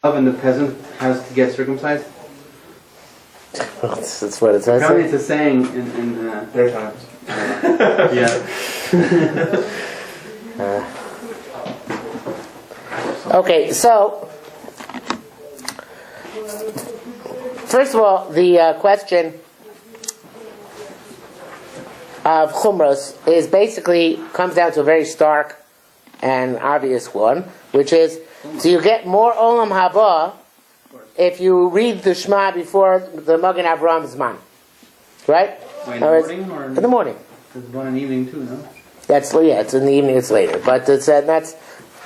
And the peasant has to get circumcised? That's what it says. Apparently it's a saying in Their times. yeah. Okay, so first of all, the question of chumros is basically comes down to a very stark and obvious one, which is, do you get more olam haba if you read the Shema before the Magen Avraham Zman? Right? Wait, in the morning or in the morning? There's one in the evening too, no? It's in the evening. It's later, but it's that's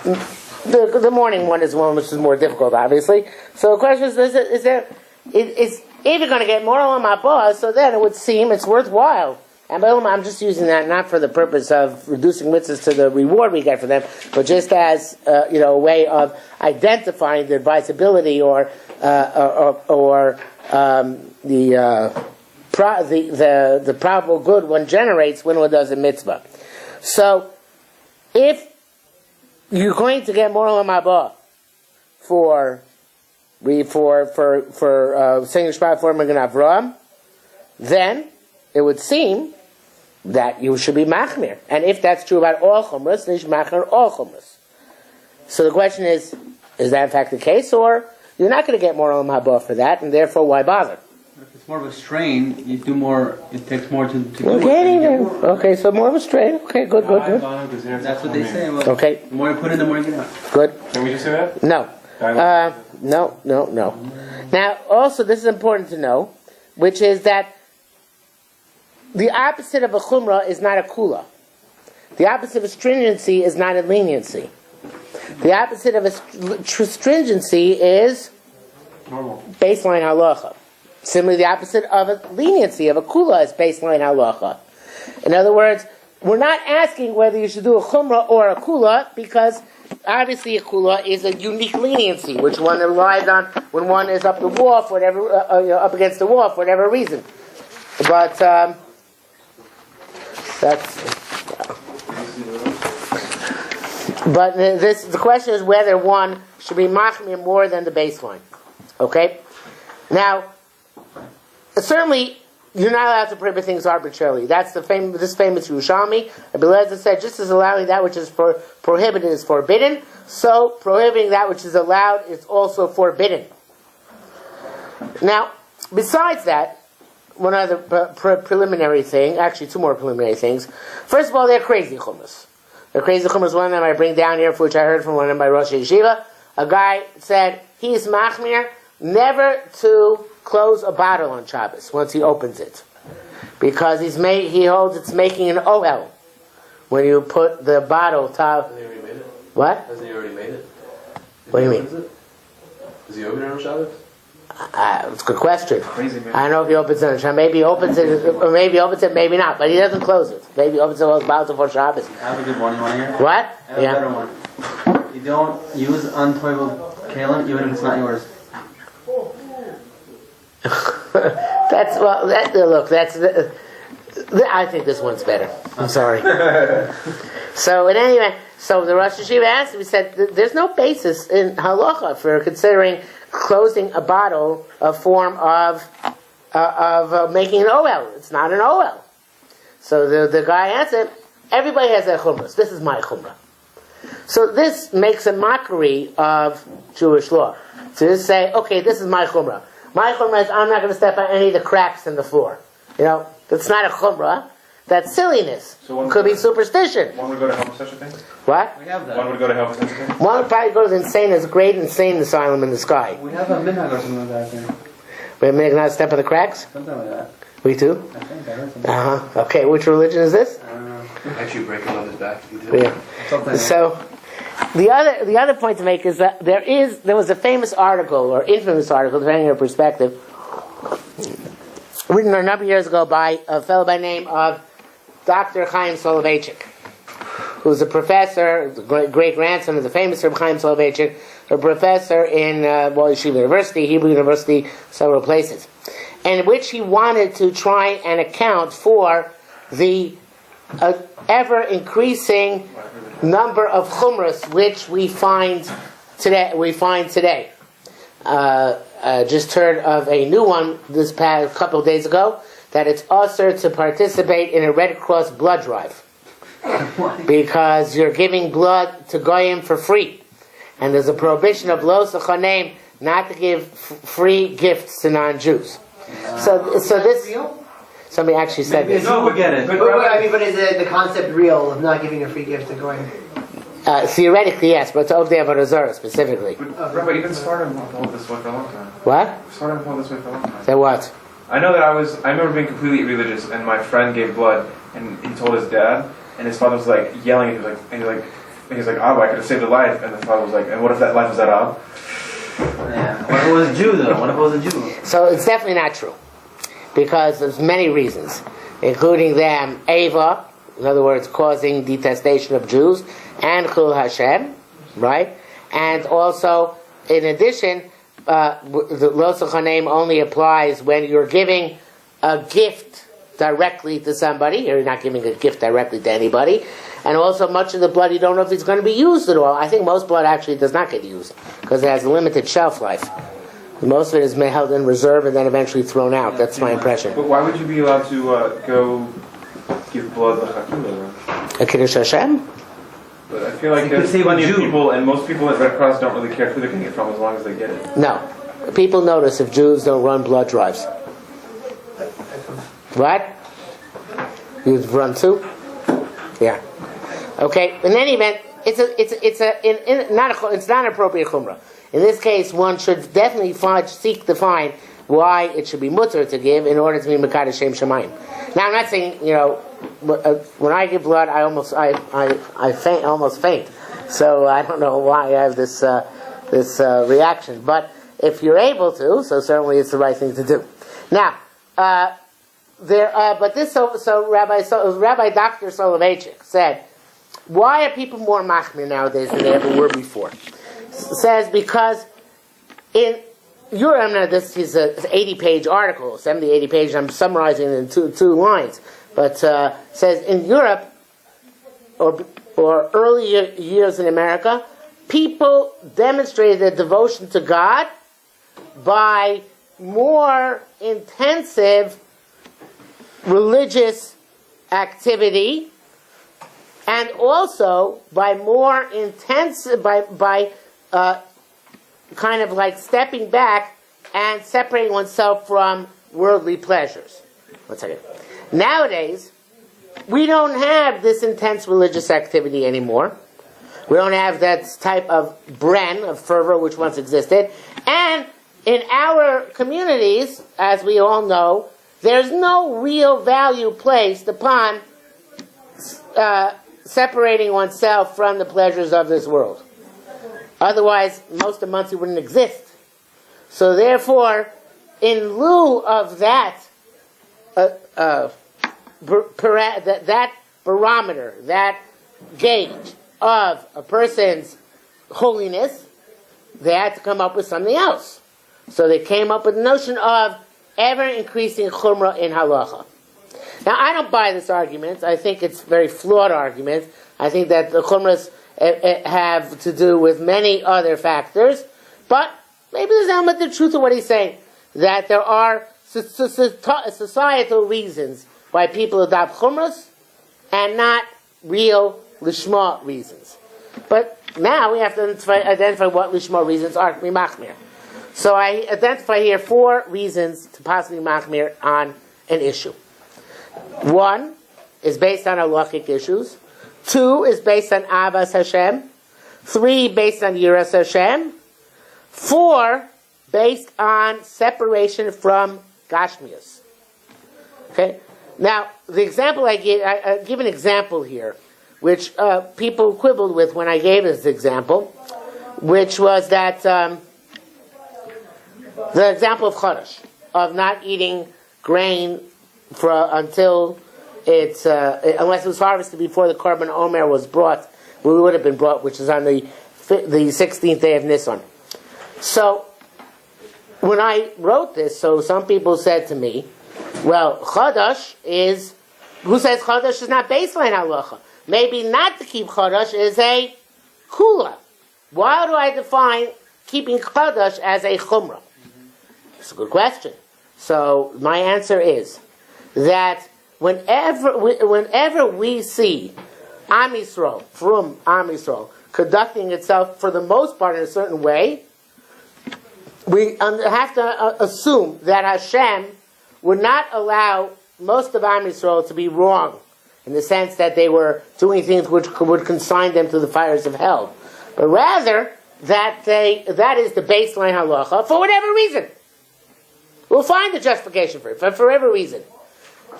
the morning one is one which is more difficult, obviously. So the question is if you're going to get more olam haba, so then it would seem it's worthwhile. And by olam, I'm just using that not for the purpose of reducing mitzvahs to the reward we get for them, but just as a way of identifying the advisability or the probable good one generates when one does a mitzvah. So, if you're going to get more olam haba for saying Shema for Magen Avraham, then it would seem that you should be machmir. And if that's true about all chumras, then you should machmir all chumras. So the question is that in fact the case, or you're not going to get more olam haba for that, and therefore why bother? If it's more of a strain, you do more. It takes more to do okay, it. Okay, so more of a strain. Okay, good. That's what they say. Well, okay. The more you put in, the more you get out. Good. Can we just say that? No. No. Now, also, this is important to know, which is that the opposite of a chumrah is not a kula. The opposite of stringency is not a leniency. The opposite of a stringency is normal baseline halacha. Similarly, the opposite of a leniency of a kula is baseline halacha. In other words, we're not asking whether you should do a chumrah or a kula, because obviously a kula is a unique leniency, which one relies on when one is up the wall for whatever, up against the wall for whatever reason. But the question is whether one should be machmir more than the baseline. Okay? Now, certainly, you're not allowed to prohibit things arbitrarily. That's this famous Yerushalmi. Abelazar said, just as allowing that which is prohibited is forbidden, so prohibiting that which is allowed is also forbidden. Now, besides that, one other preliminary thing, actually two more preliminary things. First of all, they're crazy chumras. The crazy chumras, one of them I bring down here, which I heard from one of them by Rosh Yeshiva. A guy said he's machmir never to close a bottle on Shabbos once he opens it, because he holds it's making an OL when you put the bottle top. Hasn't he already made it? What? Hasn't he already made it? What do you mean? Does he open it on Shabbos? It's a good question. Crazy man. I don't know if he opens it on Shabbos. Maybe he opens it, or maybe he opens it, maybe not. But he doesn't close it. Maybe he opens it all bottles before Shabbos. I have a good one. You want to hear? What? I have a better one. You don't use untoibled kalim even if it's not yours. I think this one's better. I'm sorry. So in any event, so the Rosh Yeshiva asked him, he said, there's no basis in halacha for considering closing a bottle a form of making an OL. It's not an OL. So the guy answered, everybody has their chumras. This is my chumrah. So this makes a mockery of Jewish law. To just say, okay, this is my chumrah. My chumrah is I'm not going to step on any of the cracks in the floor. That's not a chumrah. That's silliness. So could be superstition. One would go to hell for such a thing? What? We have that. One would go to hell for such a thing? One would probably go to the great insane asylum in the sky. We have a minhag or something like that, I think. We make not step on the cracks? Something like that. We too? I think I heard something. Okay, which religion is this? I don't know. Actually, break it on his back if you do. Yeah. Something So, the other point to make is that there was a famous article, or infamous article, depending on your perspective, written a number of years ago by a fellow by the name of Dr. Chaim Soloveitchik, who's a professor, the great-grandson of the famous Reb Chaim Soloveitchik, a professor in Yeshiva University, Hebrew University, several places, in which he wanted to try and account for the ever-increasing number of chumras which we find today. just heard of a new one this past couple of days ago, that it's usher to participate in a Red Cross blood drive. Because you're giving blood to Goyim for free. And there's a prohibition of lo sachanem not to give free gifts to non-Jews. So this... Somebody actually said this. No, we get it. But is the concept real of not giving a free gift and going? Theoretically, yes, but to Ovdei Avodah Zarah specifically. Rabbi, even Sfardim held this way for a long time. What? Sfardim held this way for a long time. Say what? I know that I remember being completely religious, and my friend gave blood, and he told his dad, and his father was like yelling, and he was like, Abba, I could have saved a life, and the father was like, and what if that life was at Ab? Yeah. What if it was a Jew though? What if it was a Jew? So it's definitely not true. Because there's many reasons, including them, Ava, in other words, causing detestation of Jews, and Chul Hashem, right? And also, in addition, the Lo Sachanem only applies when you're giving a gift directly to somebody. You're not giving a gift directly to anybody. And also, much of the blood, you don't know if it's going to be used at all. I think most blood actually does not get used, because it has a limited shelf life. Most of it is held in reserve and then eventually thrown out. That's my impression. But why would you be allowed to go give blood l'chakila? A Kiddush Hashem? But I feel like You could there's save a plenty of Jew. people, and most people at Red Cross don't really care who they're getting it from as long as they get it. No. People notice if Jews don't run blood drives. What? You run too? Yeah. Okay. In any event, it's not an appropriate chumrah. In this case, one should definitely seek to find why it should be mutter to give in order to be mekadosh Shem Shemayim. Now, I'm not saying, when I give blood, I almost faint. So I don't know why I have this reaction. But if you're able to, so certainly it's the right thing to do. Now, Rabbi Dr. Soloveitchik said, why are people more machmir nowadays than they ever were before? Says because in Europe, this is an 80-page article, 70, 80 pages, I'm summarizing it in two lines, but says in Europe, or earlier years in America, people demonstrated their devotion to God by more intensive religious activity, and also by more intensive, by kind of like stepping back and separating oneself from worldly pleasures. One second. Nowadays, we don't have this intense religious activity anymore. We don't have that type of bren, of fervor, which once existed. And in our communities, as we all know, there's no real value placed upon separating oneself from the pleasures of this world. Otherwise, most of Muncie wouldn't exist. So therefore, in lieu of that barometer, that gauge of a person's holiness, they had to come up with something else. So they came up with the notion of ever-increasing chumrah in halacha. Now, I don't buy this argument. I think it's a very flawed argument. I think that the chumras have to do with many other factors, but maybe there's an element of truth to what he's saying, that there are societal reasons why people adopt chumras and not real lishma reasons. But now we have to identify what lishma reasons are to be machmir. So I identify here 4 reasons to possibly machmir on an issue. 1 is based on halachic issues. 2 is based on Avas Hashem. 3 based on Yiras Hashem. 4 based on separation from Gashmias. Okay? Now, the example I give an example here, which people quibbled with when I gave this example, which was that the example of Chodesh, of not eating grain until it's unless it was harvested before the Korban Omer was brought, would have been brought, which is on the 16th day of Nisan. So when I wrote this, so some people said to me, well, Chodesh is, who says Chodesh is not baseline halacha? Maybe not to keep Chodesh is a kula. Why do I define keeping Chodesh as a Chumrah? It's a good question. So my answer is that whenever we see Am Yisrael, from Am Yisrael, conducting itself for the most part in a certain way, we have to assume that Hashem would not allow most of Am Yisrael to be wrong, in the sense that they were doing things which would consign them to the fires of hell, but rather that is the baseline halacha for whatever reason. We'll find a justification for it, for whatever reason.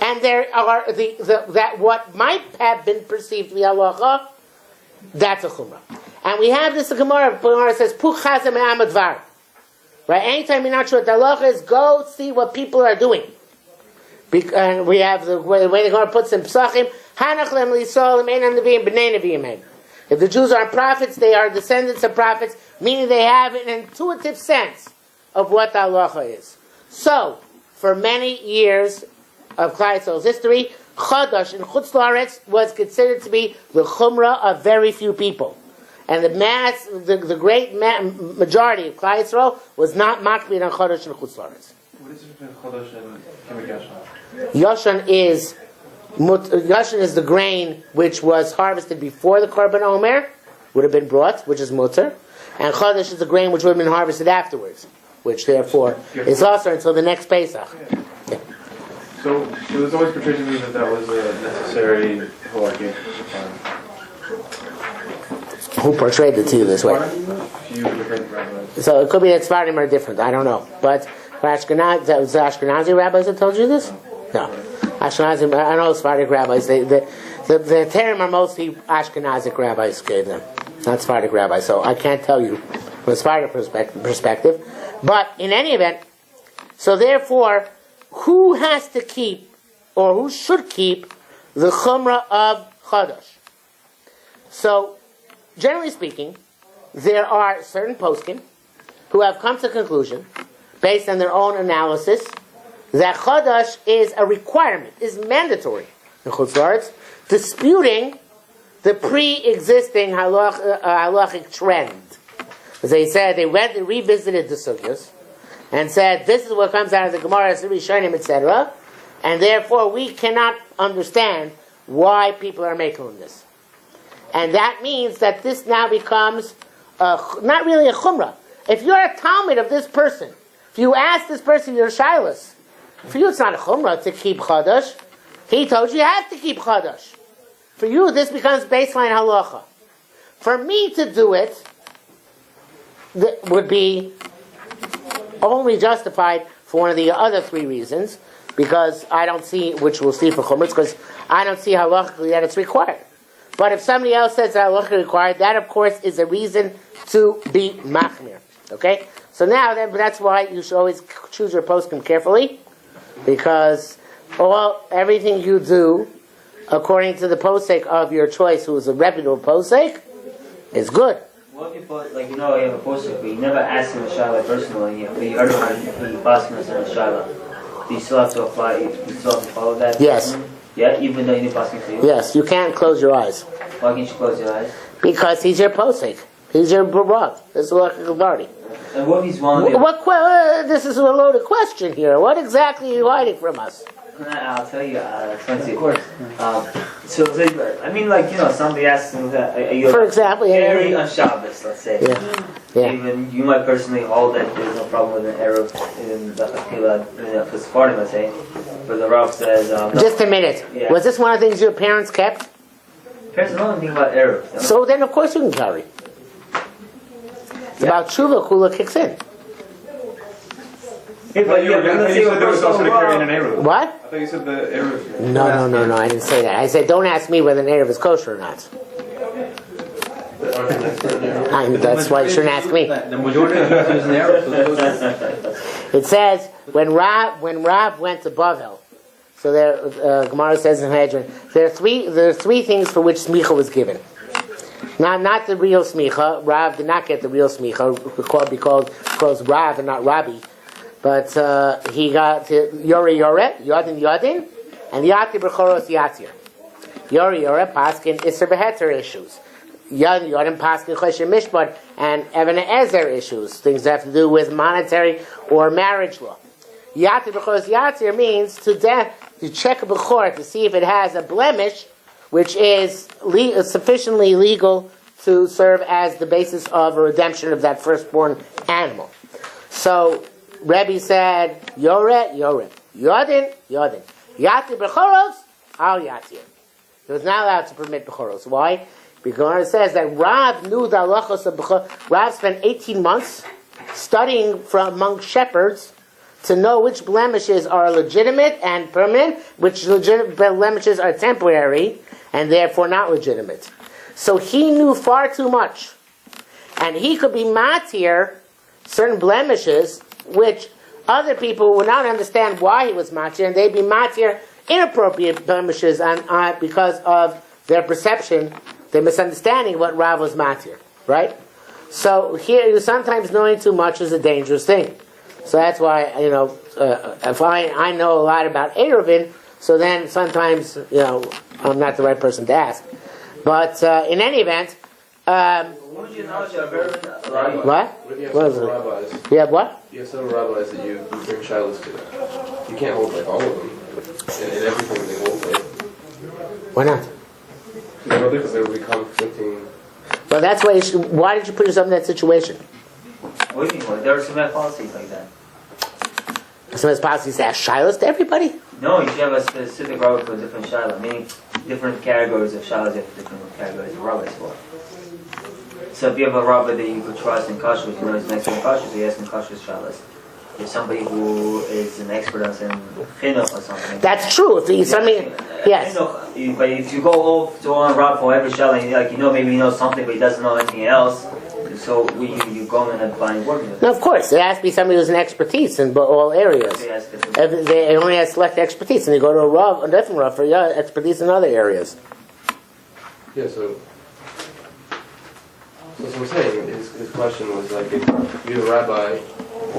And there are that what might have been perceived to be halacha, that's a chumrah. And we have this Gemara says, Puch chazeh me'am advar. Right? Anytime you're not sure what the halacha is, go see what people are doing. And we have the way the Gemara puts in Psachim, Hanach lem l'Yisrael l'meinam neviim b'nei neviim. If the Jews are prophets, they are descendants of prophets, meaning they have an intuitive sense of what the halacha is. So, for many years of Klal Yisrael's history, Chodesh in Chutz La'aretz was considered to be the chumrah of very few people. And the great majority of Klal Yisrael was not makbid on Chodesh in Chutz La'aretz. What is it between Chodesh and Kemik Yashan is the grain which was harvested before the Korban Omer, would have been brought, which is mutter. And Chodesh is the grain which would have been harvested afterwards, which therefore is also until the next Pesach. Yeah. So it was always portrayed to me that was a necessary halakhic. Who portrayed it to you this way? A few different rabbis. So it could be that Sfardim are different. I don't know. But for Ashkenazi rabbis that told you this? No. Ashkenazi, I know Sephardic rabbis. The Terim are mostly Ashkenazic rabbis gave them, not Sephardic rabbis. So I can't tell you from a Sephardic perspective. But in any event, so therefore, who has to keep, or who should keep, the Chumrah of Chodesh? So, generally speaking, there are certain poskim who have come to the conclusion, based on their own analysis, that Chodesh is a requirement, is mandatory in Chutz La'aretz, disputing the pre-existing halachic trend. As they said, they revisited the sugyas and said, this is what comes out of the Gemara, Rishonim, etc., and therefore we cannot understand why people are making this. And that means that this now becomes not really a chumrah. If you're a Talmud of this person, if you ask this person your shilas, for you it's not a chumrah to keep Chodesh. He told you have to keep Chodesh. For you this becomes baseline halacha. For me to do it would be only justified for one of the other three reasons, because I don't see, which we'll see for chumrah, because I don't see halachically that it's required. But if somebody else says that halachically required, that of course is a reason to be machmir. Okay? So now that's why you should always choose your poskim carefully, because everything you do according to the posek of your choice, who is a reputable posek, is good. What if people, like, you have a posek, but you never ask him a shaila personally, but you heard him he passed him a shaila. Do you still have to apply? You still have to follow that? Yes. Yeah, even though you didn't pass him for you? Yes, you can't close your eyes. Why can't you close your eyes? Because he's your posek. He's your barad. This is what authority. And what if he's one this is a loaded question here. What exactly are you hiding from us? I'll tell you, of course. Somebody asks him that. For example, Very on Shabbos, let's say. Yeah. Even you might personally hold that there's no problem with an Eruv in the Chakila, for Sephardim, let's say. But the Rav says. Just a minute. Yeah. Was this one of the things your parents kept? Parents don't know anything about Eruv. No? So then, of course, you can carry. It's about Teshuvah, Kula kicks in. But you said there was also to carry in an Eruv. What? I thought you said the Eruv. No, I didn't say that. I said, don't ask me whether an Eruv is kosher or not. That's why you shouldn't ask me. The majority of Jews use an Eruv. It says, when Rav went to Bavel, so there, Gemara says in Hadron, there are three things for which smicha was given. Not the real smicha. Rav did not get the real smicha, because Rav and not Rabbi. But he got Yore, Yodin, and Yati B'choros Yatir. Yore, Paskin, Isser Beheter issues. Yodim Paskin Choshen Mishpat and Even Ezer issues, things that have to do with monetary or marriage law. Yatir B'chor Yatir means to check a B'chor to see if it has a blemish which is sufficiently legal to serve as the basis of a redemption of that firstborn animal. So Rebbe said, Yoret, Yodin, Yatir B'choros, Al Yatir. He was not allowed to permit B'choros. Why? Because it says that Rav knew the halachos of B'choros. Rav spent 18 months studying among shepherds to know which blemishes are legitimate and permanent, which blemishes are temporary and therefore not legitimate. So he knew far too much. And he could be matir certain blemishes which other people would not understand why he was matir, and they'd be matir inappropriate blemishes because of their perception, their misunderstanding of what Rav was matir. Right? So here, sometimes knowing too much is a dangerous thing. So that's why, if I know a lot about Eruvin, so then sometimes, I'm not the right person to ask. But in any event, What? what? What if you have What is several it? rabbis? You have what? You have several rabbis that you bring shilohs to. You can't hold like all of them and everything they hold. Right? Why not? Because there will be conflicting. Well, that's why why did you put yourself in that situation? What do you mean? There are some policies like that. Somebody's policy is to ask shilas to everybody? No, you should have a specific rabbi for different shilah, meaning different categories of shilas, you have different categories of rabbis for. So if you have a rabbi that you could trust in kashrus, you know he's an expert in kashrus, so you ask him kashrus shilas. If somebody who is an expert on chinuch or something. That's true. If yes. But if you go to one rabbi for every shilah, maybe he knows something, but he doesn't know anything else. So you go in and find working with. No, of course, it has to be somebody who's an expertise in all areas. If they only have select expertise, and you go to a different rav for expertise in other areas. Yeah, so that's what I'm saying. His question was like, if you're a rabbi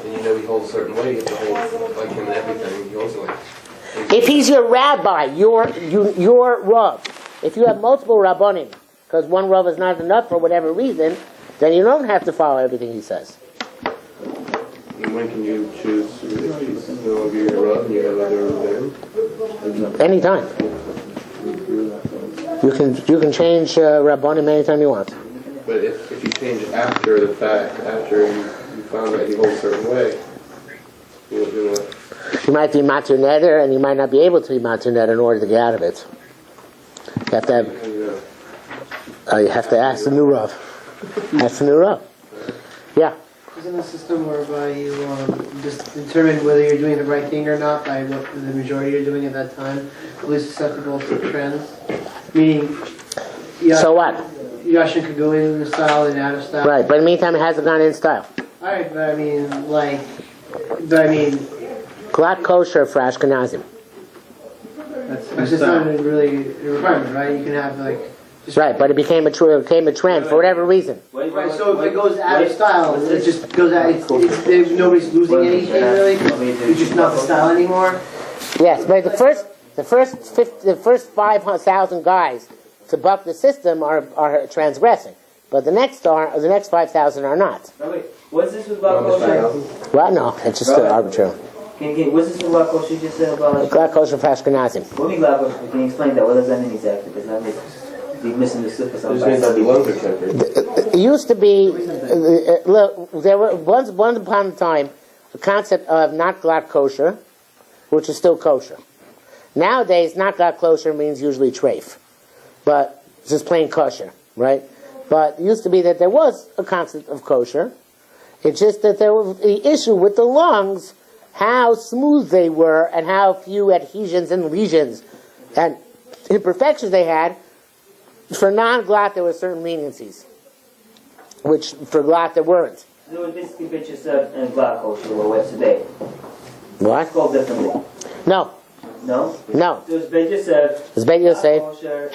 and he holds a certain way, you have to hold like him and everything. He also if he's your rabbi, your rav. If you have multiple rabbanim, because one rav is not enough for whatever reason, then you don't have to follow everything he says. And when can you choose if he's no longer your rav and you have other rabbanim? Anytime. You can change rabbanim anytime you want. But if you change after the fact, after you found that he holds a certain way, you will do it. You might be matir neder, and you might not be able to be matir neder in order to get out of it. You have to ask the new rav. Ask the new rav. Yeah. Isn't a system whereby you just determine whether you're doing the right thing or not by what the majority are doing at that time, at least susceptible to trends? Meaning, so what? Yashin could go in style and out of style. Right, but in the meantime, it hasn't gone in style. Alright, but I mean, Glatt kosher for Ashkenazim. That's just not really a requirement, right? You can have right, but it became a trend for whatever reason. Right, so if it goes out of style, it just goes out. Nobody's losing anything really. It's just not the style anymore. Yes, but the first 5,000 guys to buck the system are transgressing, but the next 5,000 are not. Wait, what's this with Glatt kosher? Well, no, it's just arbitrary. What's this with Glatt kosher you just said about? Glatt kosher for Ashkenazim. What do you mean Glatt kosher? Can you explain that? What does that mean exactly? Because that makes be misunderstood for somebody. It used to be, there was once upon a time a concept of not glatt kosher, which is still kosher. Nowadays, not glatt kosher means usually treif, but it's just plain kosher, right? But it used to be that there was a concept of kosher. It's just that there was the issue with the lungs, how smooth they were, and how few adhesions and lesions and imperfections they had. For non-glatt, there were certain leniencies, which for glatt there weren't. There was basically bitches and glatt kosher where we have today. What? It's called differently. No. No? No. There's Beit Yosef, There's Beit Yosef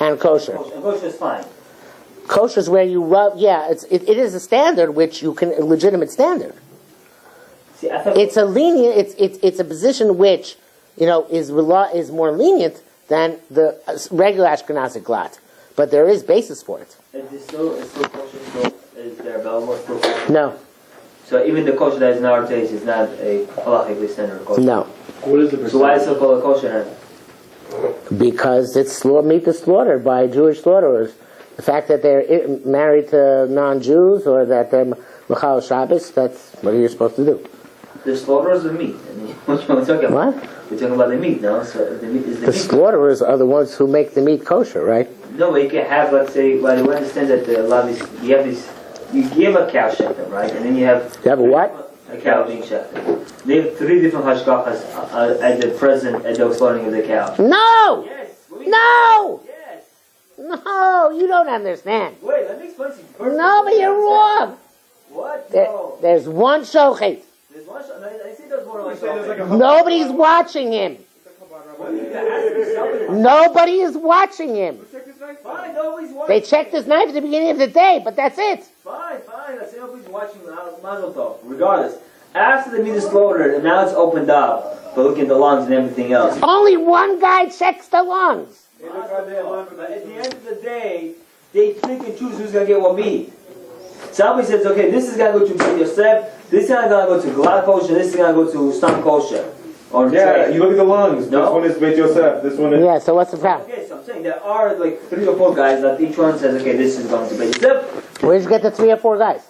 and kosher. And kosher is fine. Kosher is where you rub. Yeah, it is a standard which you can a legitimate standard. See, I thought It's a lenient. It's a position which is more lenient than the regular Ashkenazi glatt. but there is basis for it. It's still kosher, still is there available still kosher? No, So even the kosher that is nowadays is not a halachically standard kosher. no, What is the So why is it called a kosher then? because it's meat is slaughtered by Jewish slaughterers. The fact that they're married to non-Jews or that they're Mechal Shabbos, that's what you're supposed to do. The slaughterers of meat. I mean, what you talking about? What? We're talking about the meat, no? So the meat is the The meat. slaughterers are the ones who make the meat kosher, right? No, but you can have, let's say, well, you understand that a lot of these, you have these, you give a cow shechting, right? And then you have... You have a what? A cow being shechted. They have 3 different hashgachas at the present, at the slaughtering of the cow. No! Yes! No! Yes! No, you don't understand. Wait, let me explain to you. First, No, but you're wrong. What? No. There's one shochet. There's one shot. I see there's more than one There's like shot. a Nobody's watching him. Nobody is watching him. Fine, nobody's watching. They checked his knife at the beginning of the day, but that's it. Fine. I say nobody's watching Mazel Tov. Regardless, after the meat is slaughtered and now it's opened up, but looking at the lungs and everything else. Only one guy checks the lungs. But at the end of the day, they pick and choose who's going to get what meat. Somebody says, okay, this is going to go to Ben Yosef, this is going to go to Glad kosher, this is going to go to Stam kosher. Or Yeah, you look at the lungs. No. This one is Beit Yosef. This one is. Yeah, so what's the problem? Okay, so I'm saying there are like 3 or 4 guys that each one says, okay, this is going to Ben Yosef. Where'd you get the 3 or 4 guys?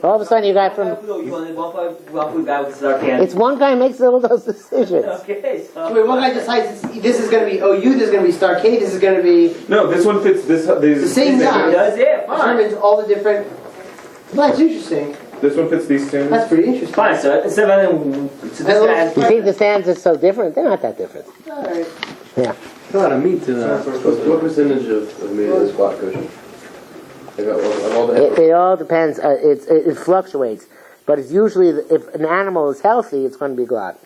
All of a sudden you got from... One guy with Zarkan. It's one guy makes all those decisions. Okay, so... Wait, one guy decides this is going to be OU, this is going to be Starcade, this is going to be No, this one fits this. the same guy. Does it? Fine. Determines all the different. Well, that's interesting. This one fits these two. That's pretty interesting. Fine, so instead of having... So this guy has... You think the sands are so different? They're not that different. All right. Yeah. A lot of meat to that. What percentage of meat is spot kosher? Of all the It all depends. It fluctuates. But it's usually, if an animal is healthy, it's going to be glad.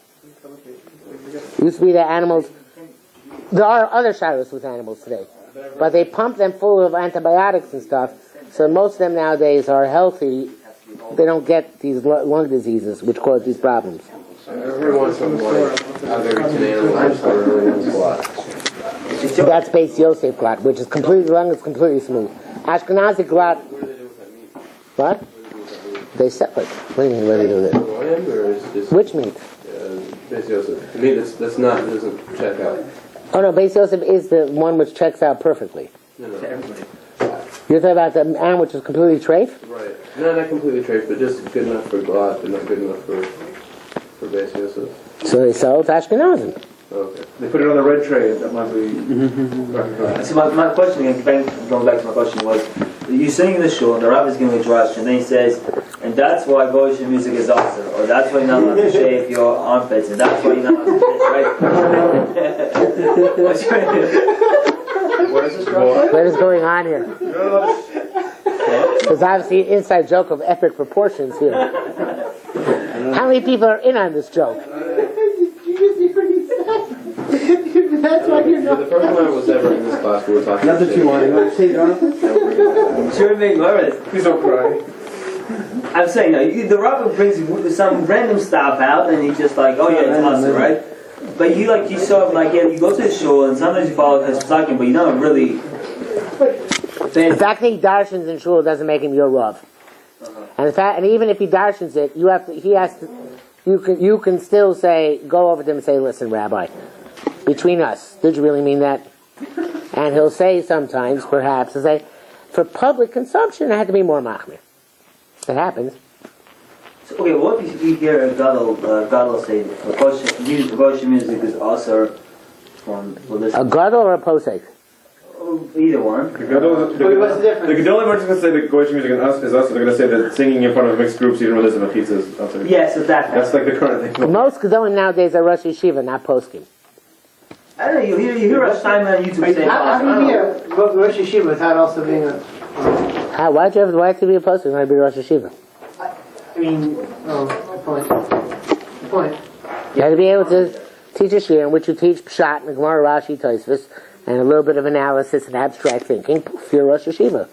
It used to be that animals... There are other shadows with animals today. But they pump them full of antibiotics and stuff. So most of them nowadays are healthy. They don't get these lung diseases, which cause these problems. every once in a while, out there eats an animal, I just want to really want squat. So that's Beis Yosef glad, which is completely lung is completely smooth. Ashkenazi glad... What do they do with that meat? What? They separate. What do you mean, what do they do with it? Lamb or is just Which meat? Beis Yosef? The meat that's not doesn't check out. Oh no, Beis Yosef is the one which checks out perfectly. No. You're talking about the animal which is completely trafe? Right. No, not completely trace, but just good enough for glot, but not good enough for Beis Yosef. So they sell it to Ashkenazim. Okay. They put it on the red tray. That might be. So my question, again, going back to my question was, you sing in the shul, and the rabbi is giving a drush, and then he says, and that's why Goyish music is awesome, or that's why you're not allowed to shave your armpits, and that's why you're not allowed to shave, right? What is this drush? What is going on here? There's obviously an inside joke of epic proportions here. How many people are in on this joke? That's why you're not. The first time I was ever in this class, we were talking about You want to say, Jonathan? Sure, remember this. Please don't cry. I'm saying, the rabbi brings some random stuff out, and he's just like, oh yeah, it's awesome, right? But you sort of like, yeah, you go to the shul, and sometimes you follow because talking, but you don't really. The fact that he darshans in shul doesn't make him your rav. And even if he darshans it, you can still say, go over to him and say, listen, Rabbi, between us, did you really mean that? And he'll say sometimes, perhaps, he'll say, for public consumption, I had to be more machmir. That happens. So, okay, what if you hear a gadol say Goyish music is also from this? A gadol or a posek? Either one. The Gadol, Wait, what's the difference? The Gedolim aren't just going to say that Goyish music is also, they're going to say that singing in front of mixed groups, even though there's a mechitza, is also. Yeah, so That's like the current thing. Most gadolim nowadays are Rosh Yeshiva, not poskim. I don't know, you hear Rosh Time on YouTube saying, How do you hear Rosh Yeshiva without also being a... Why have to be a poskim? Why be Rosh Yeshiva? I mean, good point. Good point. You have to be able to teach a shir in which you teach Pshat, and Gemara, Rashi, Tosfos, and a little bit of analysis and abstract thinking for your Rosh Yeshiva.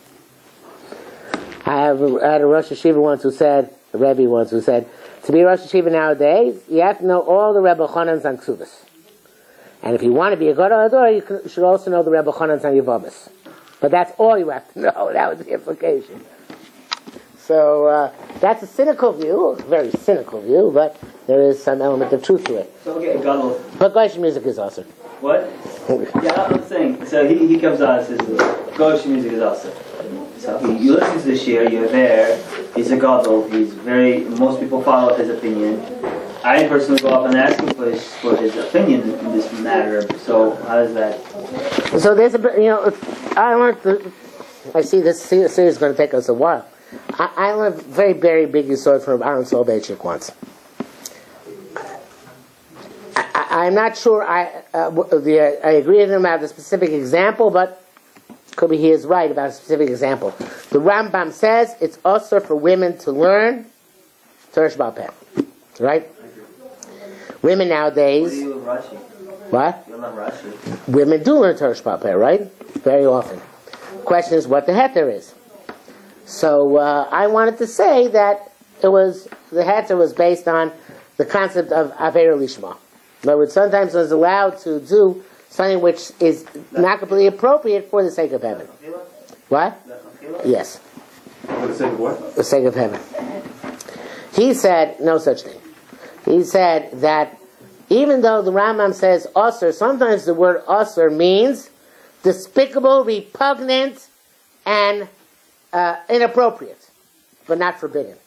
I had a Rosh Yeshiva once who said, a Rebbe once who said, to be a Rosh Yeshiva nowadays, you have to know all the Rebbe Chanans on Ksubas. And if you want to be a Gadol Hador, you should also know the Rebbe Chanans on Yevamos. But that's all you have to know. That was the implication. So that's a cynical view, a very cynical view, but there is some element of truth to it. So okay, Gadol. But Goyish music is also. What? Yeah, I'm saying. So he comes on and says, Goyish music is also. So you listen to the shir, you're there. He's a Gadol. He's most people follow his opinion. I personally go up and ask him for his opinion in this matter. So how does that? So there's I see this series is going to take us a while. I learned a very, very big sword from Aaron Soloveitchik once. I'm not sure I agree with him about the specific example, but could be he is right about a specific example. The Rambam says it's also for women to learn Torah Sheba'al Peh, right? Women nowadays. What do you learn Rashi? What? You learn Rashi. Women do learn Torah Sheba'al Peh, right? Very often. Question is what the heter is. So I wanted to say that the heter was based on the concept of Aveira Lishma. In other words, sometimes one is allowed to do something which is not completely appropriate for the sake of heaven. What? Yes. For the sake of what? For the sake of heaven. He said no such thing. He said that even though the Rambam says usr, sometimes the word usr means despicable, repugnant, and inappropriate, but not forbidden.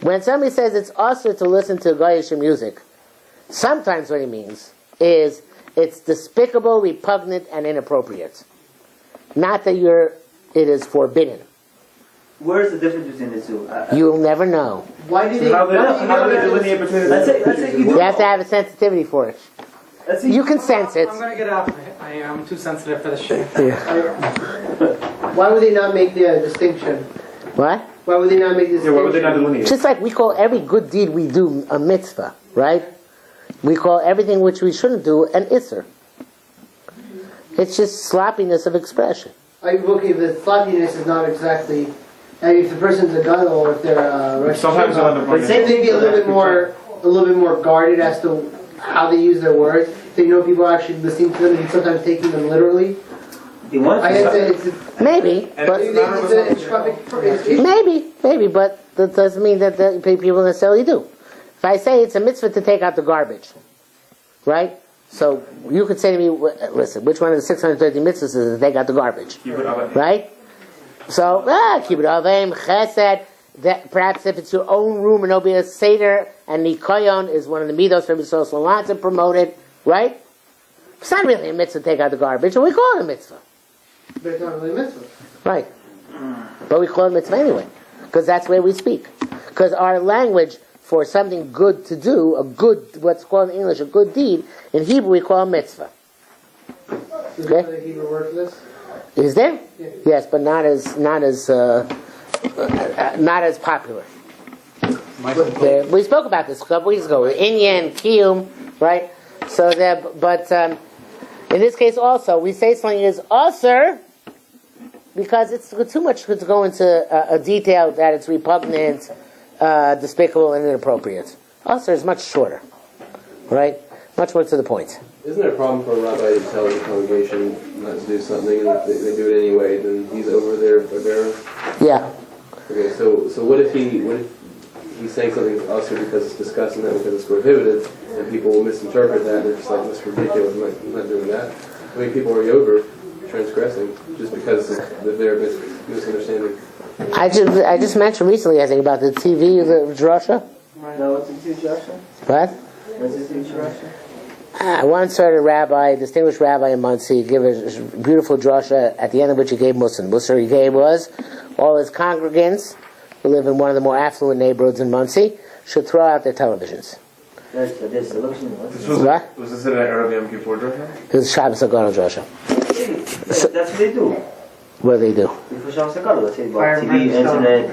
When somebody says it's usr to listen to Goyish music, sometimes what he means is it's despicable, repugnant, and inappropriate. Not that it is forbidden. Where's the difference between the two? You'll never know. Why do they? How do they delineate between the Let's say You have to have a sensitivity for it. You can sense it. I'm going to get off. I'm too sensitive for the shit. Why would they not make the distinction? What? Why would they not make the distinction? Yeah, why would they not delineate? Just like we call every good deed we do a mitzvah, right? We call everything which we shouldn't do an isser. It's just sloppiness of expression. Okay, the sloppiness is not exactly. If the person's a gun or if they're Rosh Sometimes they'll end up Hashanah, but say they'd be a little bit more guarded as to how they use their words. They know people are actually listening to them and sometimes taking them literally. I guess it's Maybe, but maybe, but that doesn't mean that the people necessarily do. If I say it's a mitzvah to take out the garbage, right? So you could say to me, listen, which one of the 630 mitzvahs is to take out the garbage, right? So kibbud avim, chesed. That perhaps if it's your own room and there'll be a seder and nikoyon is one of the midos for B'Sol Salon to promote it, right? It's not really a mitzvah to take out the garbage, but we call it a mitzvah. But it's not really a mitzvah. Right. But we call it mitzvah anyway, because that's where we speak. Because our language for something good to do, what's called in English a good deed, in Hebrew we call mitzvah. Is there a Hebrew word for this? Is there? Yeah. Yes, but not as popular. We spoke about this a couple weeks ago. Inyan, Kiyum, right? So that, but in this case also, we say something is usr because it's too much to go into a detail that it's repugnant, despicable, and inappropriate. Usr is much shorter, right? Much more to the point. Isn't there a problem for a rabbi to tell the congregation not to do something, and if they do it anyway, then he's over their Yeah. Okay, so what if he's saying something also because it's disgusting, not because it's prohibited, and people will misinterpret that, and they're just like, that's ridiculous, I'm not doing that. I mean, people are over transgressing just because of their misunderstanding. I just mentioned recently, I think, about the TV, the drasha. No, what's the two drasha? What? What's the two drasha? I once heard a distinguished rabbi in Monsey, give a beautiful drasha at the end of which he gave Musar. Musar he gave was all his congregants who live in one of the more affluent neighborhoods in Monsey should throw out their televisions. That's the dissolution. What? Was this an Erev Yom Kippur drasha? It was Shabbos Agano drasha. That's what they do. What do they do? Before Shabbos Agano, let's say Fire about and TV, brimstone. internet.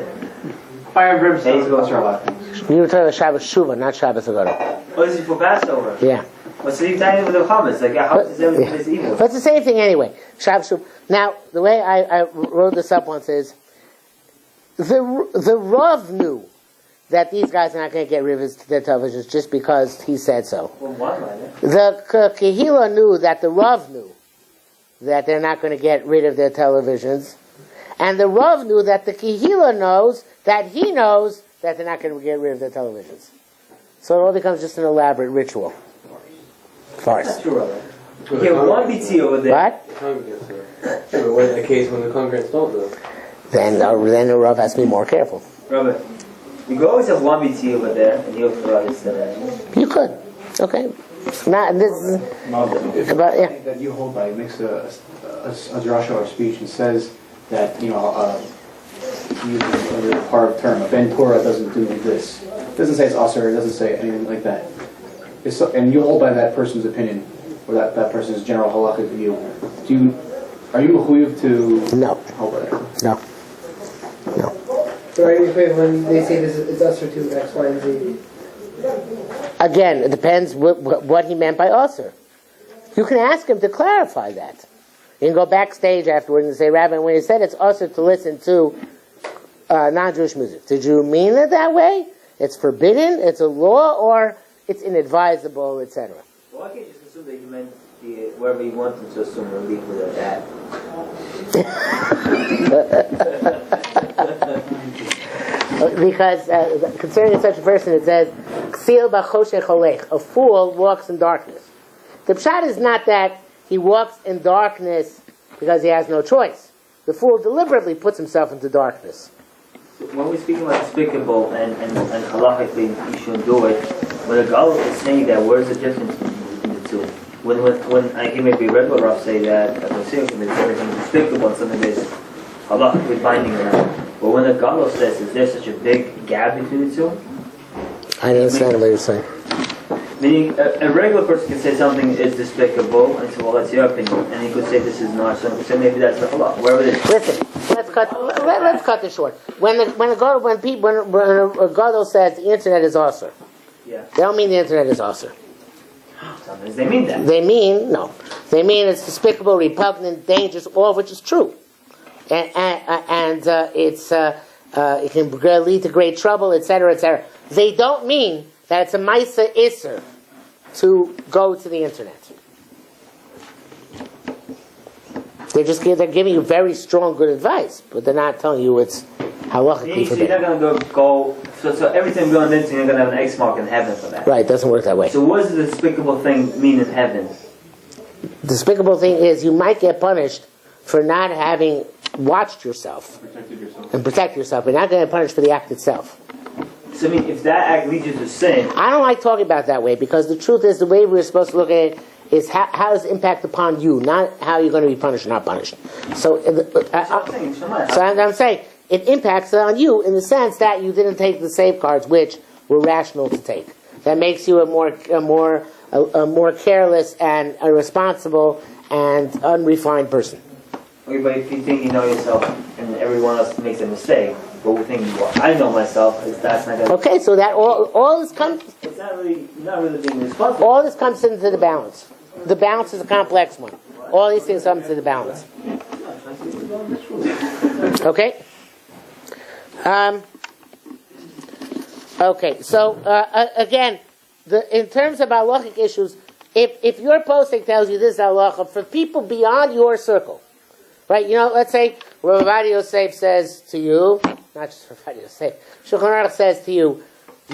Fire and brimstone. Hey, go through. You were talking about Shabbos Shuvah, not Shabbos Agano. Oh, this is for Passover. Yeah. What's the time with the hummus? Like, how is everything this evil? But it's the same thing anyway. Shabbos Shuvah. Now, the way I wrote this up once is, the Rav knew that these guys are not going to get rid of their televisions just because he said so. Well, why, man? The Kehila knew that the Rav knew that they're not going to get rid of their televisions. And the Rav knew that the Kehila knows that he knows that they're not going to get rid of their televisions. So it all becomes just an elaborate ritual. Farce. That's true, Rabbi. You have one BT over there. What? The congregants are. Yeah, but what in the case when the congregants don't know? Then the Rav has to be more careful. Rabbi, you could always have one BT over there, and he'll throw out his You could. Okay. Not this is about yeah. That you hold by makes a drasha or speech and says that uses a hard term. A ben Torah doesn't do this. It doesn't say it's usher. It doesn't say anything like that. And you hold by that person's opinion or that person's general halakhic view. Are you mechuyev to No. hold by that? No. So are you afraid when they say this, it's usher to X, Y, and Z? Again, it depends what he meant by usher. You can ask him to clarify that. You can go backstage afterwards and say, Rabbi, when you said it's usher to listen to non-Jewish music, did you mean it that way? It's forbidden, it's a law, or it's inadvisable, etc. Well, I can't just assume that you meant wherever you want them to assume and leave with that. Because concerning such a person, it says, "Ksil b'choshech holech." A fool walks in darkness. The pshat is not that he walks in darkness because he has no choice. The fool deliberately puts himself into darkness. So when we're speaking about despicable and halachically you shouldn't do it, when a Gal is saying that, where's the difference between the two? When I hear maybe a regular Rav say that, as I'm saying, it's everything despicable and something that's halachically binding around. But when a Gal says, is there such a big gap between the two? I don't understand what you're saying. Meaning, a regular person can say something is despicable, and so, well, that's your opinion, and he could say this is not, so maybe that's the halach, wherever it is. Listen, let's cut this short. When a gadol says the internet is awesome, Yeah. they don't mean the internet is awesome. Sometimes they mean that. They mean it's despicable, repugnant, dangerous, all of which is true, and it can lead to great trouble, etc., etc. They don't mean that it's a Maisa Isser to go to the internet. They're giving you very strong, good advice, but they're not telling you it's halachically So you're not forbidden. going to go, so every time you go on the internet, you're going to have an X mark in heaven for that. Right, it doesn't work that way. So what does the despicable thing mean in heaven? The despicable thing is you might get punished for not having watched yourself and protect yourself. You're not going to get punished for the act itself. So I mean, if that act leads you to sin, I don't like talking about it that way because the truth is the way we're supposed to look at it is how does it impact upon you, not how you're going to be punished or not punished. So I'm saying it impacts on you in the sense that you didn't take the safeguards which were rational to take. That makes you a more careless and irresponsible and unrefined person. okay, but if you think you know yourself and everyone else makes a mistake, but we think, well, I know myself, that's not going to... Okay, so that all this comes... It's not really being responsible. All this comes into the balance. The balance is a complex one. All these things come into the balance. Okay? Okay, so again, in terms of halachic issues, if your posting tells you this halacha, for people beyond your circle, right? Let's say Rav Yosef says to you, not just Rav Yosef, Shulchan Aruch says to you,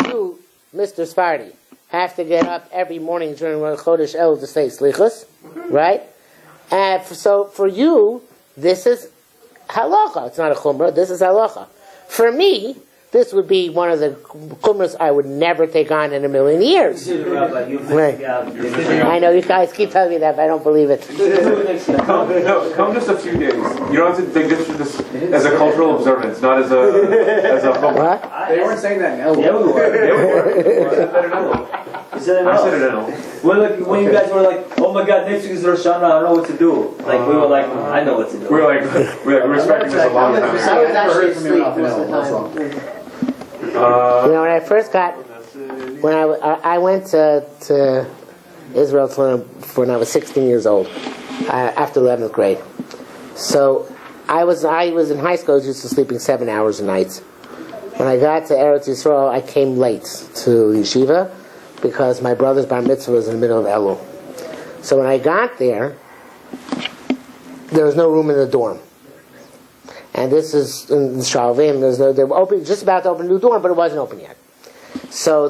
you, Mr. Sfardi, have to get up every morning during Rosh Chodesh El to say Slichus, right? And so for you, this is halacha. It's not a chumrah. This is halacha. For me, this would be one of the chumras I would never take on in a million years. Right. I know you guys keep telling me that, but I don't believe it. Come just a few days. You don't have to take this as a cultural observance, not as a What? They weren't saying that in Elul. Yeah, we were. You said it in I said it Elul. in When you guys were like, oh my God, next week is Rosh Hashanah, I don't know what to do. Like, we were like, I know what to do. We're respecting this a long I time. was actually asleep most of the time. When I first when I went to Israel to learn when I was 16 years old, after 11th grade. So I was in high school. I was used to sleeping 7 hours a night. When I got to Eretz Yisrael, I came late to yeshiva because my brother's bar mitzvah was in the middle of Elul. So when I got there, there was no room in the dorm. And this is in the Shalvim. They were open, just about to open a new dorm, but it wasn't open yet. So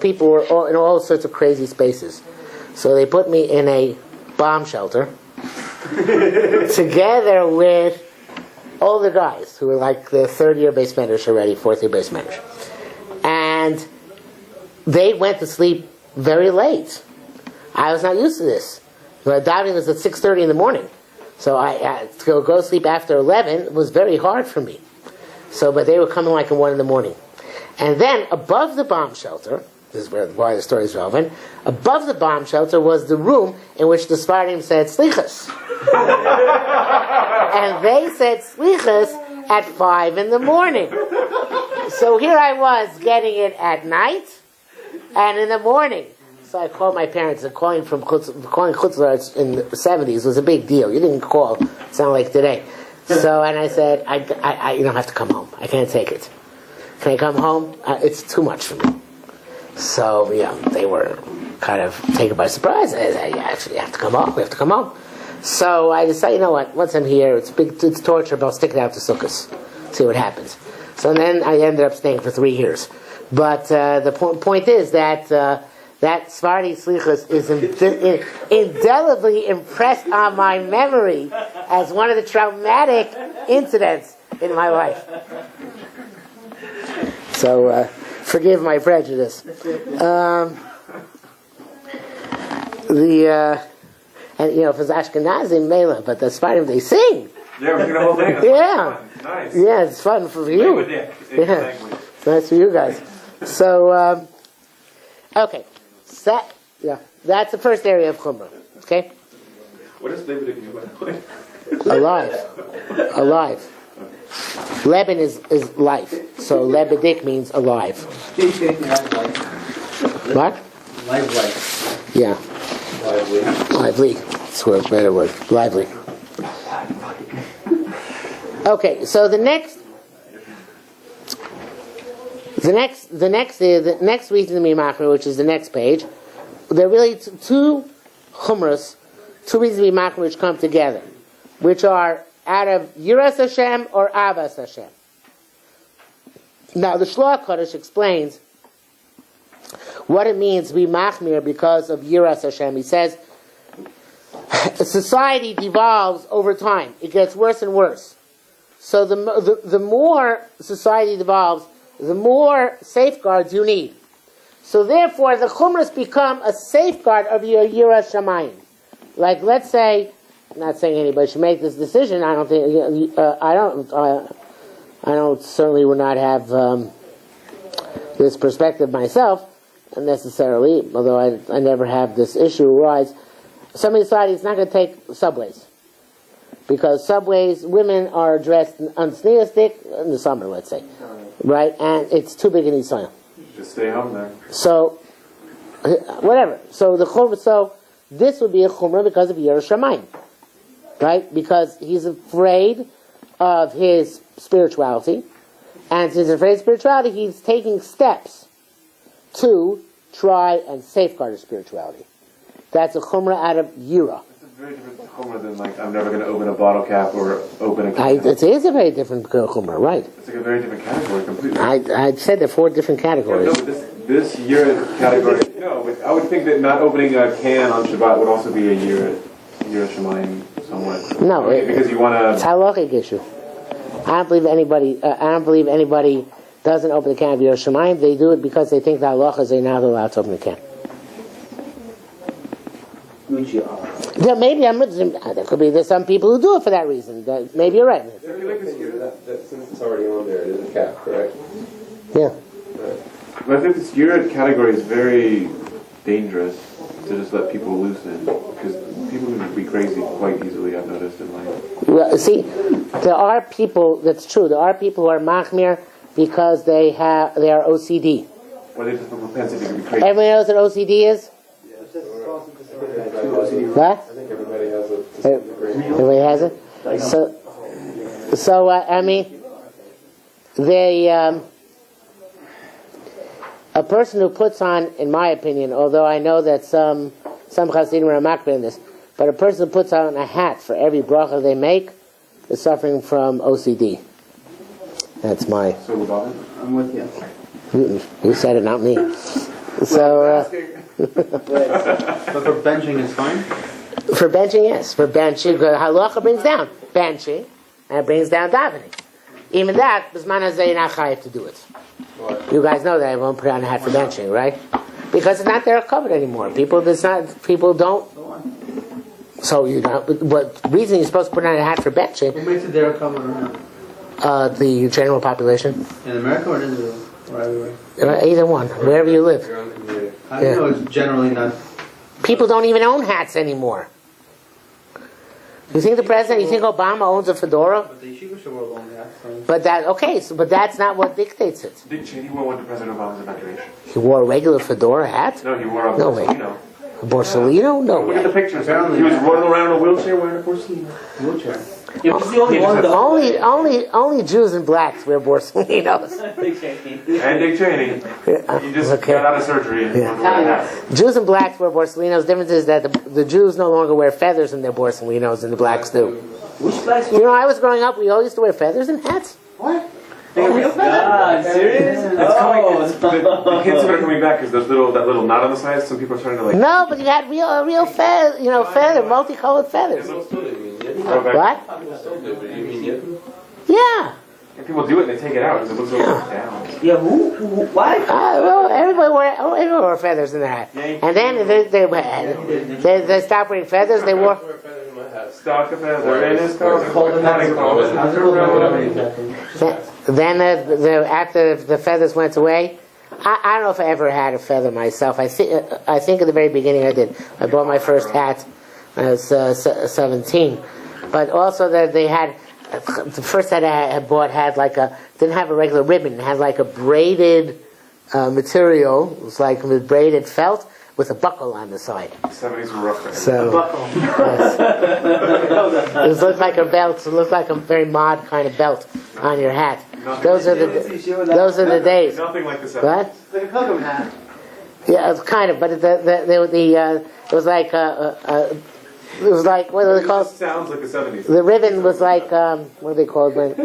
people were all, in all sorts of crazy spaces. So they put me in a bomb shelter together with all the guys who were like the third-year base mentors already, fourth-year base mentors. And they went to sleep very late. I was not used to this. My diving was at 6:30 in the morning. So to go to sleep after 11 was very hard for me. But they were coming like at 1 in the morning. And then above the bomb shelter, this is why the story is relevant, above the bomb shelter was the room in which the Sfardim said Slichas. And they said Slichas at 5 in the morning. So here I was getting it at night and in the morning. So I called my parents, and calling Chutz La'aretz in the 70s was a big deal. You didn't call, it's not like today. So, and I said, I you don't have to come home. I can't take it. Can I come home? It's too much for me. So, yeah, they were kind of taken by surprise. I said, yeah, actually, you have to come home. We have to come home. So I decided, you know what, once I'm here, it's torture, but I'll stick it out to Sukkot, see what happens. So then I ended up staying for 3 years. But the point is that that Sephardi Slichus is indelibly impressed on my memory as one of the traumatic incidents in my life. So forgive my prejudice. And if it's Ashkenazi, Mela, but the Sephardim, they sing. Yeah, we're doing the whole thing. Yeah. Nice. Yeah, it's fun for you. Yeah, nice for you guys. So, okay. That's the first area of Chumrah. Okay? What is Lebedik mean, by the way? Alive. Leben is life. So Lebedik means alive. What? Lively. Yeah. Lively. That's a better word. Lively. Okay, so the next reason in Meir Machlin, which is the next page, there are really two chumras, two reasons in Meir Machlin which come together, which are out of Yiras Hashem or Avas Hashem. Now the Shloach Kodesh explains what it means to be machmir because of Yiras Hashem. He says society devolves over time; it gets worse and worse. So the more society devolves, the more safeguards you need. So therefore, the chumras become a safeguard of your Yiras Shamayim. Like, let's say, I'm not saying anybody should make this decision. I don't think I don't certainly would not have this perspective myself necessarily. Although I never have this issue arise. Somebody decided it's not going to take subways. Because subways, women are dressed unsneistic in the summer, let's say, right? And it's too big in Israel. Just stay home then. So, whatever. So this would be a chumrah because of Yiras Shamayim, right? Because he's afraid of his spirituality, and since he's afraid of spirituality, he's taking steps to try and safeguard his spirituality. That's a chumrah out of Yira. Very different chumrah than I'm never going to open a bottle cap or open a can. It is a very different chumrah, right? It's like a very different category completely. I said there are 4 different categories. Yeah, no, but this year category, no, but I would think that not opening a can on Shabbat would also be a year Shemayim somewhat. No, because you want to. It's a halachic issue. I don't believe anybody doesn't open the can of Yiras Shamayim. They do it because they think the halacha is they're not allowed to open the can. Yeah, maybe there could be there's some people who do it for that reason. Maybe you're right. Since it's already on there, it is a cap, correct? Yeah. But I think this year category is very dangerous to just let people loose in because people can be crazy quite easily. I've noticed in life. Well, see, there are people. That's true. There are people who are machmir because they are OCD. Or they just have a propensity to be crazy. Everybody knows what OCD is. What? I think everybody has it. Everybody has it. So I mean, they a person who puts on, in my opinion, although I know that some Hasidim are makbid in this, But a person who puts on a hat for every bracha they make is suffering from OCD. That's my... I'm with you. You said it, not me. So... But for benching is fine? For benching, yes. For benching, halacha brings down benching, and it brings down davening. Even that, Bisman Hazeh, you're not chayav to do it. You guys know that I won't put on a hat for benching, right? Because it's not there covered anymore. People don't. So you know, what reason you're supposed to put on a hat for benching? What makes it there common or not? The general population. In America or in Israel? Or everywhere? Either one, wherever you live. I know it's generally not. People don't even own hats anymore. You think the president? You think Obama owns a fedora? But the yeshiva world owns that. But but that's not what dictates it. Dick Cheney went to President Obama's inauguration. He wore a regular fedora hat. No, he wore a No way. Borsellino. Borsalino? No Look at the way. pictures. He was rolling around in a wheelchair wearing a Borsellino. Wheelchair. Yeah, but he's the only one though. Only Jews and blacks wear Borsalinos. And Dick Cheney. He just Okay. got out of surgery and wanted to wear a hat. Jews and blacks wear Borsalinos. The difference is that the Jews no longer wear feathers in their Borsalinos and the blacks do. Which blacks You know, I was growing up, we all used to wear feathers in hats. God, serious? It's coming. The hints of it are coming back because that little knot on the side. Some people are starting to like. No, but you had real feather, multicolored feathers. What? Yeah. And people do it and they take it out because it looks so down. Yeah, who? Why? Well, everybody wore feathers in their hat. And then they stopped wearing feathers. They wore. Stock of feather in his car. Then after the feathers went away, I don't know if I ever had a feather myself. I think at the very beginning I did. I bought my first hat when I was 17. But also that they had, the first hat I had bought didn't have a regular ribbon. It had like a braided material. It was like with braided felt with a buckle on the side. 70s were rough. Right? So, yes. It looked like a belt. It looked like a very mod kind of belt on your hat. Those are the days. Nothing like the 70s. What? It's like a pilgrim hat. Yeah, it was kind of, but it was like what do they call it? Sounds like the 70s. The ribbon was like what do they call it?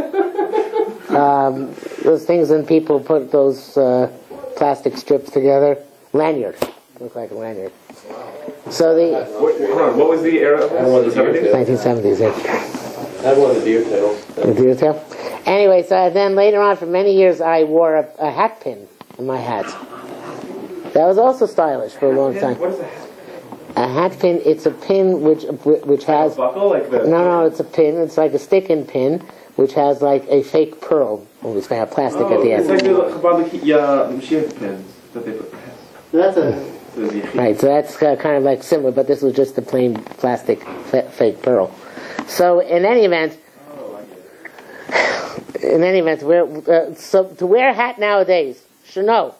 Those things when people put those plastic strips together. Lanyard. Looked like a lanyard. So What was the era of this? I wanted the 70s? 1970s. Yeah. I wanted the deer tail. The deer tail. Anyway, so then later on, for many years, I wore a hat pin in my hat. That was also stylish for a long time. What is that? A hat pin. It's a pin which has. A buckle like the. No, it's a pin. It's like a stick-in pin, which has like a fake pearl. Only it's got plastic at the It's like end. the Mashiach pins that they put. That's a. Right, so that's kind of like similar, but this was just a plain plastic fake pearl. So in any event, so to wear a hat nowadays, to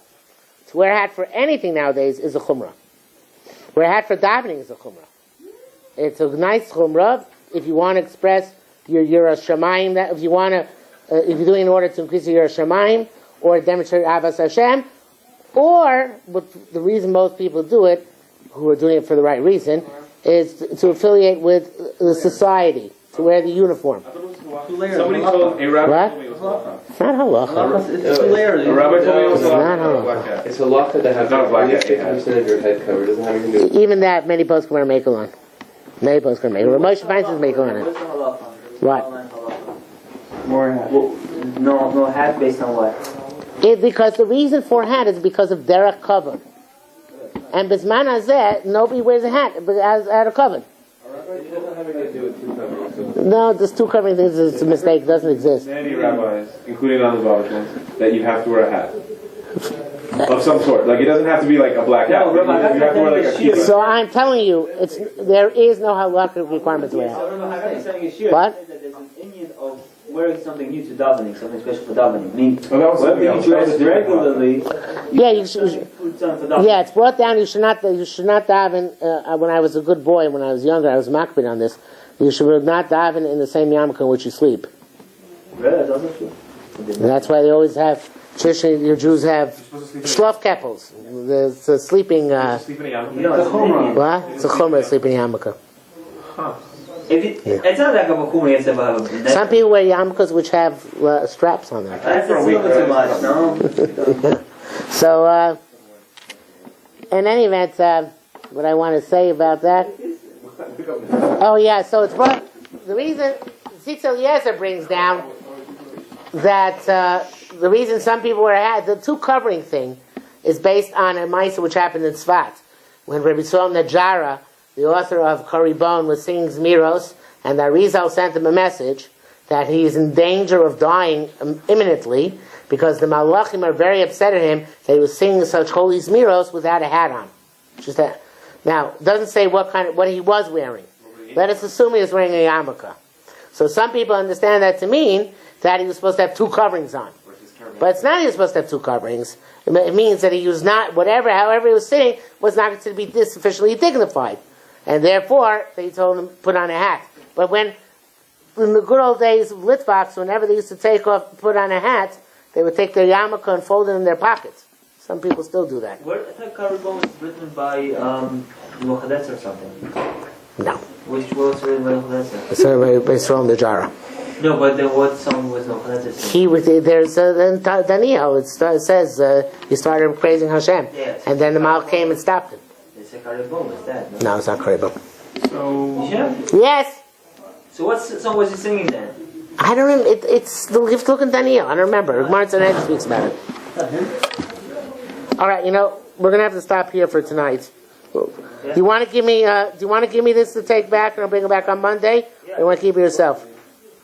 wear a hat for anything nowadays is a chumrah. Wear a hat for davening is a chumrah. It's a nice chumrah if you want to express your Yiras Shamayim. That if you're doing it in order to increase your Yiras Shamayim or demonstrate Avas Hashem. Or, the reason most people do it, who are doing it for the right reason, is to affiliate with the society, to wear the uniform. Somebody told a rabbi What? told me it was halacha. It's not halacha. It's 2 layers. A rabbi told me it was It's not halacha. halacha. Black hat. It's a lock to have not a black at least hat. 50% of your head covered. It doesn't have anything to do with Even that, many posts can wear a makel on. Many posts can wear a makel. Moshe Feinstein's makel on it. What's the halacha? What? More hat. Well, no hat based on what? Because the reason for a hat is because of derech kavod. And bisman hazeh, nobody wears a hat out of kavod. it. doesn't have anything to do with two coverings. No, there's 2 covering things. It's a mistake. It doesn't exist. Many rabbis, including on the Baba's, that you have to wear a hat of some sort. Like it doesn't have to be like a black hat. No, You Rabbi, have to wear like a kippah. So I'm telling you, there is no halakhic requirement to wear a hat. What? That there's an Indian of wearing something new to davening, something special for davening. I mean, Well, that was whether something you else. dress That was a different regularly, Yeah, you should. put something for davening. Yeah, it's brought down. You should not daven. When I was a good boy, when I was younger, I was makbid on this. You should not daven in the same yarmulke in which you sleep. Really? That's also true. And that's why they always have. Traditionally, your Jews have shlof keppels. The sleeping. Sleep in a yarmulke. You know, it's an Indian. What? It's a chumrah sleeping yarmulke. It's not like a makumi. It's about Some people wear yarmulkes which have straps on them. That's a little too much, no? So, in any event, what I want to say about that. Oh yeah, so it's brought. The reason Tzitz Eliezer brings down that the reason some people wear a hat, the two covering thing, is based on a ma'aseh which happened in Tzfat when Rabbi Yisrael Najara, the author of Koribon, was singing Zmiros, and the Arizal sent him a message that he is in danger of dying imminently because the Malachim are very upset at him that he was singing such holy Zmiros without a hat on. Just that. Now, it doesn't say what he was wearing. Let us assume he was wearing a yarmulke. So some people understand that to mean that he was supposed to have two coverings on. But it's not he was supposed to have two coverings. It means that he was not, however he was sitting, was not considered to be sufficiently dignified. And therefore, they told him to put on a hat. But in the good old days of Litvaks, whenever they used to put on a hat, they would take their yarmulke and fold it in their pockets. Some people still do that. I thought Koribon was written by Yochadetz or something. No. Which was written by Yochadetz? It's written by Yisrael Najara. No, but then what song was Yochadetz? There's in Daniel, it says he started praising Hashem. Yes. And then the Malach came and stopped him. It's a Koribon, is that? No, it's not Koribon. So Yeah. Yes! So what song was he singing then? I don't remember. You have to look in Daniel. I don't remember. Gemara Tzaned speaks about it. All right, we're gonna have to stop here for tonight. Do you want to give me? Do you want to give me this to take back, and I'll bring it back on Monday? Or you want to keep it yourself?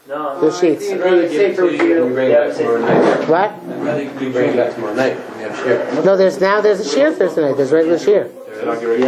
No. The sheets. I'd rather give it to you. We bring it back tomorrow night. What? I'd rather we bring it back tomorrow night. We have share. No, there's a shear Thursday night. There's regular shear. inauguration.